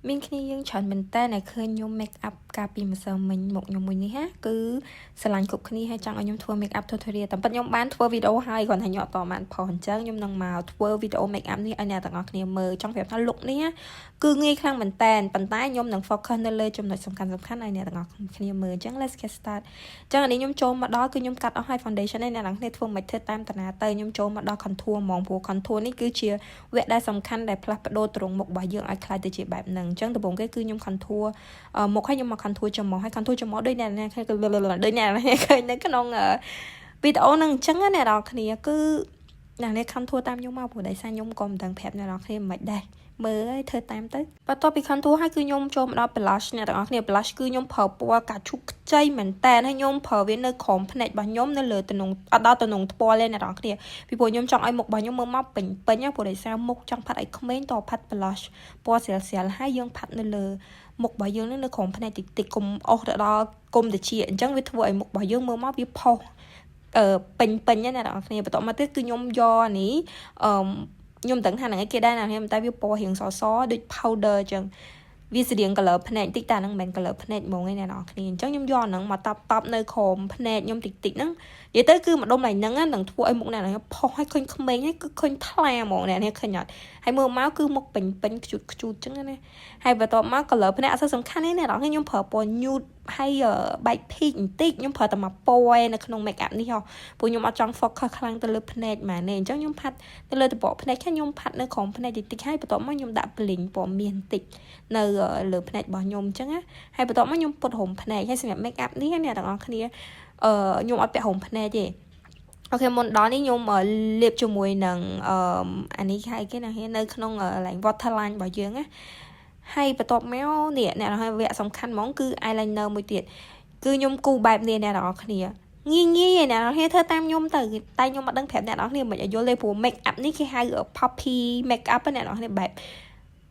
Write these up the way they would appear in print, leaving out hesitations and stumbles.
មានគ្នាយើងច្រើនមែនតើអ្នកឃើញខ្ញុំ make up កាលពីម្សិលមិញមកខ្ញុំមួយនេះគឺស្រឡាញ់គ្រប់គ្នាហើយចង់ឲ្យខ្ញុំធ្វើ make up tutorial តែប៉ុតខ្ញុំបានធ្វើវីដេអូហើយគ្រាន់តែខ្ញុំអត់តបានផុសអញ្ចឹងខ្ញុំនឹងមកធ្វើវីដេអូ make up នេះឲ្យអ្នកទាំងអស់គ្នាមើលចង់ប្រាប់ថា look នេះគឺងាយខ្លាំងមែនតើប៉ុន្តែខ្ញុំនឹង focus នៅលើចំណុចសំខាន់ៗឲ្យអ្នកទាំងអស់គ្នាមើលអញ្ចឹង let's get start អញ្ចឹងនេះខ្ញុំចូលមកដល់គឺខ្ញុំកាត់អស់ហើយ foundation នេះអ្នកទាំងអស់គ្នាធ្វើមិនធ្វើតាមតាណាទៅខ្ញុំចូលមកដល់ contour ហ្មងព្រោះ contour នេះគឺជាវគ្គដែលសំខាន់ដែលផ្លាស់ប្ដូរទ្រង់មុខរបស់យើងឲ្យคล้ายទៅជាបែបហ្នឹងអញ្ចឹងដំបូងគេគឺខ្ញុំ contour មុខឲ្យខ្ញុំមក contour ច្រមុះហើយ contour ច្រមុះដូចអ្នកឃើញដូចអ្នកឃើញនៅក្នុងវីដេអូហ្នឹងអញ្ចឹងណាអ្នកនរគ្នាគឺអ្នកនេះ contour តាមខ្ញុំមកព្រោះដោយសារខ្ញុំក៏មិនដឹងប្រាប់អ្នកនរគ្នាមិនដែរមើលឲ្យធ្វើតាមទៅបន្ទាប់ពី contour ហើយគឺខ្ញុំចូលមកដល់ blush អ្នកទាំងអស់គ្នា blush គឺខ្ញុំប្រើពណ៌កាឈូកខ្ចីមែនតើហើយខ្ញុំប្រើវានៅក្រោមភ្នែករបស់ខ្ញុំនៅលើទំនងអត់ដល់ទំនងថ្ពាល់ទេអ្នកទាំងអស់គ្នាពីព្រោះខ្ញុំចង់ឲ្យមុខរបស់ខ្ញុំមើលមកពេញព្រោះដោយសារមុខចង់ផាត់ឲ្យក្មេងតផាត់ blush ពណ៌ស្រាលៗហើយយើងផាត់នៅលើមុខរបស់យើងនៅក្រោមភ្នែកតិចៗកុំអស់ទៅដល់គុំតិចអញ្ចឹងវាធ្វើឲ្យមុខរបស់យើងមើលមកវាផុសពេញណាអ្នកទាំងអស់គ្នាបន្ទាប់មកទៀតគឺខ្ញុំយកនេះខ្ញុំដឹងថាហ្នឹងឯងគេដែរណាតែវាពណ៌រៀងសដូច powder អញ្ចឹងវាស្រៀង color ភ្នែកតិចតែហ្នឹងមិនមែន color ភ្នែកហ្មងឯអ្នកនរគ្នាអញ្ចឹងខ្ញុំយកហ្នឹងមកតបនៅក្រោមភ្នែកខ្ញុំតិចហ្នឹងនិយាយទៅគឺម្ដុំឡើងហ្នឹងនឹងធ្វើឲ្យមុខអ្នកនរផុសឲ្យឃើញក្មេងហើយគឺឃើញថ្លាហ្មងអ្នកនេះឃើញអត់ហើយមើលមកគឺមុខពេញខ្ជូតអញ្ចឹងណាហើយបន្ទាប់មក color ភ្នែកអត់សូវសំខាន់ទេអ្នកនរគ្នាខ្ញុំប្រើពណ៌ nude ហើយបែក peach បន្តិចខ្ញុំប្រើតែមកពណ៌នៅក្នុង make up នេះហ៎ព្រោះខ្ញុំអត់ចង់ focus ខ្លាំងទៅលើភ្នែកម៉ានេះអញ្ចឹងខ្ញុំផាត់ទៅលើតំបកភ្នែកខ្ញុំផាត់នៅក្រោមភ្នែកតិចហើយបន្ទាប់មកខ្ញុំដាក់ bling ពណ៌មាសបន្តិចនៅលើភ្នែករបស់ខ្ញុំអញ្ចឹងណាហើយបន្ទាប់មកខ្ញុំពុតរុំភ្នែកហើយសម្រាប់ make up នេះអ្នកទាំងអស់គ្នាខ្ញុំអត់ពាក់រុំភ្នែកទេអូខេមុនដល់នេះខ្ញុំលាបជាមួយនឹងអានេះហើយគេណានៅក្នុងឡើង waterline របស់យើងណាហើយបន្ទាប់មកនេះអ្នកនរវគ្គសំខាន់ហ្មងគឺ eyeliner មួយទៀតគឺខ្ញុំគូបែបនេះអ្នកនរគ្នាងាយអ្នកនរគ្នាធ្វើតាមខ្ញុំទៅតែខ្ញុំអត់ដឹងប្រាប់អ្នកនរគ្នាមិនឲ្យយល់ទេព្រោះ make up នេះគេហៅ poppy make up អ្នកនរគ្នាបែប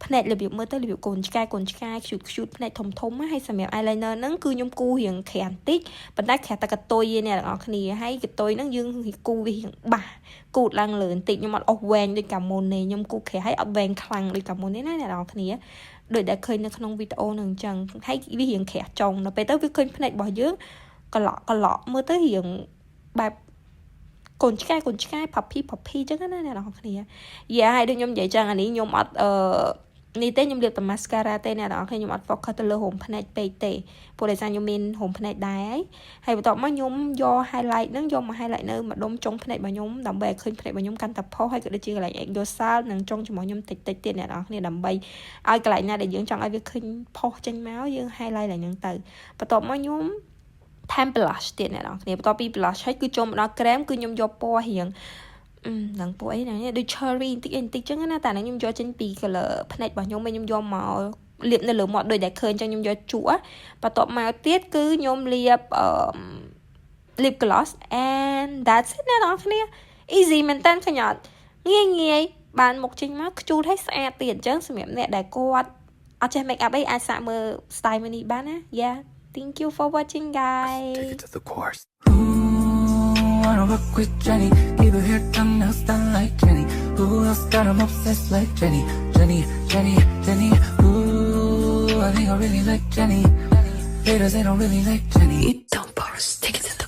ភ្នែករបៀបមើលទៅរបៀបកូនឆ្កែខ្ជូតភ្នែកធំហើយសម្រាប់ eyeliner ហ្នឹងគឺខ្ញុំគូរៀងក្រាស់បន្តិចប៉ុន្តែក្រាស់តែកតុយទេអ្នកទាំងអស់គ្នាហើយកតុយហ្នឹងយើងគូវារៀងបាសគូតឡើងលើបន្តិចខ្ញុំអត់អស់វែងដូចកាមុនទេខ្ញុំគូក្រាស់ហើយអត់វែងខ្លាំងដូចកាមុនទេណាអ្នកទាំងអស់គ្នាដូចដែលឃើញនៅក្នុងវីដេអូហ្នឹងអញ្ចឹងហើយវារៀងក្រាស់ចុងដល់ពេលទៅវាឃើញភ្នែករបស់យើងកឡក់មើលទៅរៀងបែបកូនឆ្កែផាភីអញ្ចឹងណាអ្នកទាំងអស់គ្នាយ៉ាហើយដូចខ្ញុំនិយាយចឹងអានេះខ្ញុំអត់នេះទេខ្ញុំលាបតែ mascara ទេអ្នកទាំងអស់គ្នាខ្ញុំអត់ focus ទៅលើហូមភ្នែកពេកទេព្រោះដោយសារខ្ញុំមានហូមភ្នែកដែរហើយបន្ទាប់មកខ្ញុំយក highlight ហ្នឹងយកមក highlight នៅម្ដុំចុងភ្នែករបស់ខ្ញុំដើម្បីឲ្យឃើញភ្នែករបស់ខ្ញុំកាន់តែផុសហើយក៏ដូចជាកន្លែង exosal និងចុងច្រមុះខ្ញុំតិចទៀតអ្នកទាំងអស់គ្នាដើម្បីឲ្យកន្លែងណាដែលយើងចង់ឲ្យវាឃើញផុសចេញមកយើង highlight ឡើងហ្នឹងទៅបន្ទាប់មកខ្ញុំថែម blush ទៀតអ្នកទាំងអស់គ្នាបន្ទាប់ពី blush ហើយគឺចូលមកដល់ krem គឺខ្ញុំយកពណ៌រៀងនឹងពណ៌អីណាដូច cherry បន្តិចចឹងណាតែខ្ញុំយកចេញពី color ភ្នែករបស់ខ្ញុំខ្ញុំយកមកលាបនៅលើមាត់ដូចដែលឃើញចឹងខ្ញុំយកជក់បន្ទាប់មកទៀតគឺខ្ញុំលាបlip gloss and that's it ណាបងប្អូន easy មែនតើឃើញអត់ងាយបានមុខចេញមកខ្ជូតហើយស្អាតទៀតអញ្ចឹងសម្រាប់អ្នកដែលគាត់អត់ចេះ make up អីអាចសាកមើល style មួយនេះបានណា yeah thank you for watching guys take it to the course wanna work with Jenny keep her hair done nails done like Jenny who else got 'em obsessed like Jenny ooh I think I really like Jenny haters they don't really like Jenny don't pause take it to the